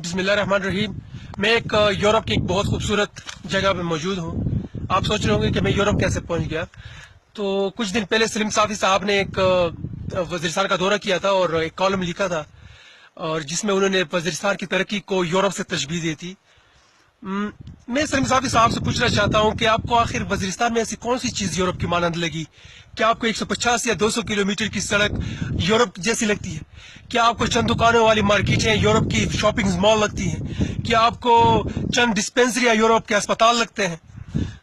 बिस्मिल्लाहिर्रहमानिर्रहीम। मैं एक यूरोप की एक बहुत खूबसूरत जगह पे मौजूद हूँ। आप सोच रहे होंगे कि मैं यूरोप कैसे पहुँच गया। तो कुछ दिन पहले सलीम साफ़ी साहब ने एक वज़ीरिस्तान का दौरा किया था और एक कॉलम लिखा था, और जिसमें उन्होंने वज़ीरिस्तान की तरक्की को यूरोप से तशबीह दी थी। मैं सलीम साफ़ी साहब से पूछना चाहता हूँ कि आपको आखिर वज़ीरिस्तान में ऐसी कौन सी चीज़ यूरोप की मानंद लगी? क्या आपको 150 या 200 किलोमीटर की सड़क यूरोप जैसी लगती है? क्या आपको चंद दुकानों वाली मार्केटें यूरोप की शॉपिंग मॉल लगती हैं? क्या आपको चंद डिस्पेंसरी या यूरोप के अस्पताल लगते हैं?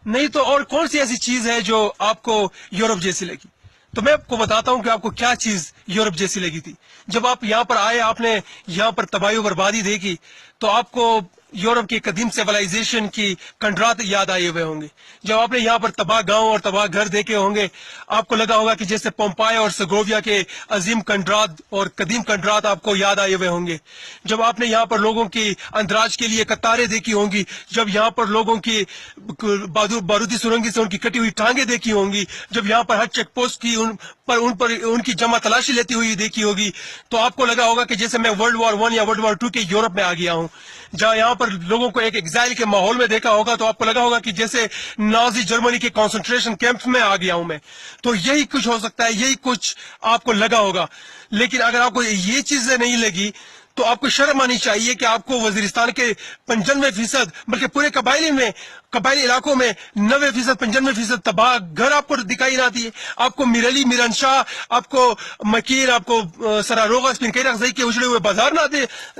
नहीं तो और कौन सी ऐसी चीज़ है जो आपको यूरोप जैसी लगी? तो मैं आपको बताता हूँ कि आपको क्या चीज़ यूरोप जैसी लगी थी। जब आप यहाँ पर आए, आपने यहाँ पर तबाही बर्बादी देखी, तो आपको यूरोप की कदीम सिविलाइजेशन की खंडरात याद आए हुए होंगे। जब आपने यहाँ पर तबाह गांव और तबाह घर देखे होंगे, आपको लगा होगा कि जैसे पोम्पाई और सेगोविया के अजीम खंडरात और कदीम खंडरात आपको याद आए हुए होंगे। जब आपने यहाँ पर लोगों की अंदराज के लिए कतारें देखी होंगी, जब यहाँ पर लोगों की बारूदी सुरंगी से उनकी कटी हुई टांगे देखी होंगी, जब यहाँ पर हर चेक पोस्ट की उन पर उनकी जमा तलाशी लेती हुई देखी होगी, तो आपको लगा होगा कि जैसे मैं वर्ल्ड वॉर 1 या वर्ल्ड वॉर 2 के यूरोप में आ गया हूँ। जहाँ यहाँ पर लोगों को एक एग्जाइल के माहौल में देखा होगा, तो आपको लगा होगा कि जैसे नाजी जर्मनी के कॉन्सेंट्रेशन कैंप्स में आ गया हूं मैं। तो यही कुछ हो सकता है, यही कुछ आपको लगा होगा। लेकिन अगर आपको ये चीजें नहीं लगी, तो आपको शर्म आनी चाहिए कि आपको वजीरिस्तान के 95%, बल्कि पूरे कबायली इलाकों में 90%, 95% तबाह घर आपको दिखाई ना दिए। आपको मिरली, मिरनशाह, आपको मकीर, आपको सरारोगा, स्पिनकेरा के उजड़े हुए बाजार ना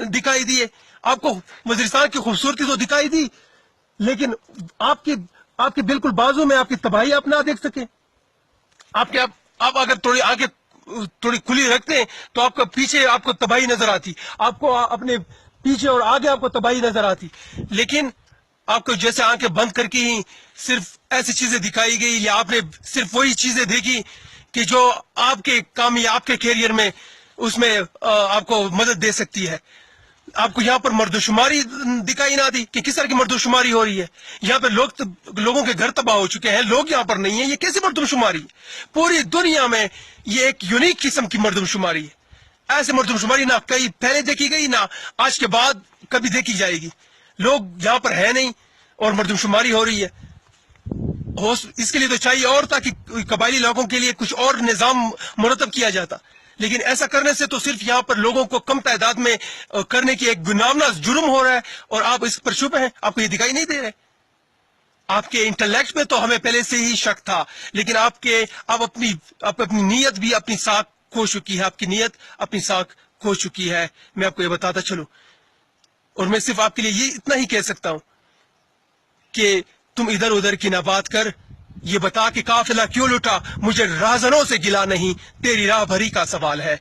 दिखाई दिए। आपको वजीरिस्तान की खूबसूरती तो दिखाई दी, लेकिन आपके आपके बिल्कुल बाजू में आपकी तबाही आप ना देख सके। आप अगर थोड़ी आंखें थोड़ी खुली रखते हैं, तो आपका पीछे आपको तबाही नजर आती, आपको अपने पीछे और आगे आपको तबाही नजर आती। लेकिन आपको जैसे आंखें बंद करके ही सिर्फ ऐसी चीजें दिखाई गई, या आपने सिर्फ वही चीजें देखी कि जो आपके काम या आपके कैरियर में उसमें आपको मदद दे सकती है। आपको यहाँ पर मर्दशुमारी दिखाई ना दी कि किस तरह की मर्दशुमारी हो रही है। यहाँ पे लोगों के घर तबाह हो चुके हैं, लोग यहाँ पर नहीं है। ये कैसी मर्दमशुमारी है? पूरी दुनिया में ये एक यूनिक किस्म की मर्दमशुमारी है। ऐसी मर्दमशुमारी ना कहीं पहले देखी गई, ना आज के बाद कभी देखी जाएगी। लोग यहाँ पर है नहीं और मर्दमशुमारी हो रही है। इसके लिए तो चाहिए और था कि कबायली लोगों के लिए कुछ और निजाम मुरतब किया जाता। लेकिन ऐसा करने से तो सिर्फ यहाँ पर लोगों को कम तादाद में करने की एक गुनाहगार जुर्म हो रहा है, और आप इस पर चुप हैं। आपको ये दिखाई नहीं दे रहे? आपके इंटेलेक्ट में तो हमें पहले से ही शक था, लेकिन आप अपनी नीयत भी अपनी साख खो चुकी है। आपकी नीयत अपनी साख खो चुकी है। मैं आपको ये बताता चलूं, और मैं सिर्फ आपके लिए ये इतना ही कह सकता हूं कि तुम इधर उधर की ना बात कर, ये बता कि काफिला क्यों लुटा, मुझे राहजनों से गिला नहीं, तेरी राह भरी का सवाल है।